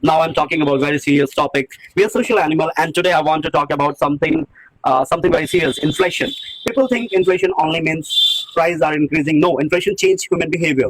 Now I'm talking about very serious topic. We are social animal, and today I want to talk about something very serious: inflation. People think inflation only means prices are increasing. No, inflation changes human behavior.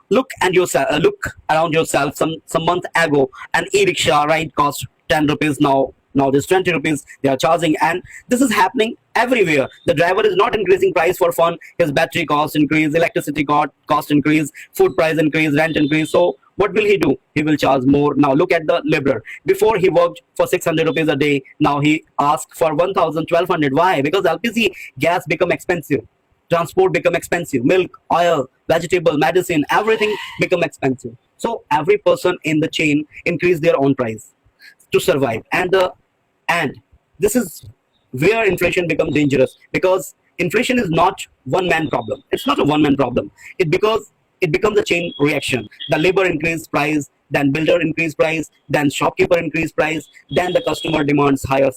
Look around yourself. Some month ago, an e-rickshaw ride cost 10 rupees. Now there's 20 rupees they are charging, and this is happening everywhere. The driver is not increasing price for fun. His battery cost increase, electricity cost increase, food price increase, rent increase. So what will he do? He will charge more. Now look at the laborer. Before he worked for 600 rupees a day. Now he asks for 1000, 1200. Why? Because LPG gas become expensive. Transport become expensive. Milk, oil, vegetable, medicine, everything become expensive. So every person in the chain increase their own price to survive. And this is where inflation becomes dangerous, because inflation is not one man problem. It's not a one man problem. It becomes a chain reaction. The labor increase price, then builder increase price, then shopkeeper increase price, then the customer demands higher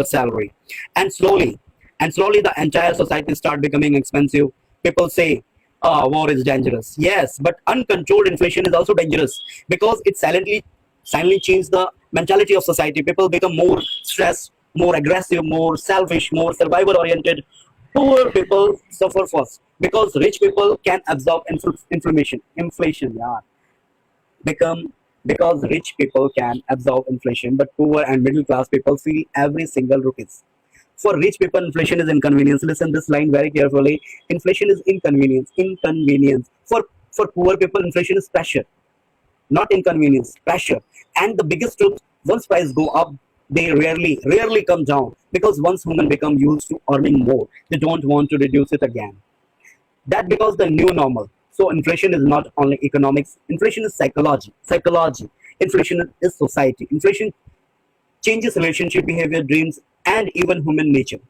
salary, and slowly the entire society start becoming expensive. People say, war is dangerous. Yes, but uncontrolled inflation is also dangerous, because it silently changes the mentality of society. People become more stressed, more aggressive, more selfish, more survival oriented. Poor people suffer first, because rich people can absorb inflation. Yeah, become because rich people can absorb inflation, but poor and middle class people feel every single rupees. For rich people, inflation is inconvenience. Listen this line very carefully. Inflation is inconvenience. Inconvenience. For poor people, inflation is pressure, not inconvenience, pressure. And the biggest truth: once prices go up, they rarely come down, because once human become used to earning more, they don't want to reduce it again. That becomes the new normal. So inflation is not only economics. Inflation is psychology. Inflation is society. Inflation changes relationship, behavior, dreams, and even human nature.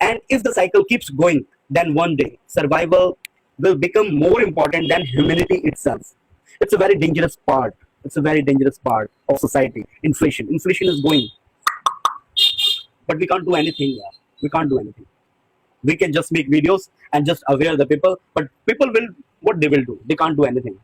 And if the cycle keeps going, then one day survival will become more important than humanity itself. It's a very dangerous part. It's a very dangerous part of society. Inflation. Inflation is going, but we can't do anything. Yeah. We can't do anything. We can just make videos and just aware the people, but people will what they will do. They can't do anything.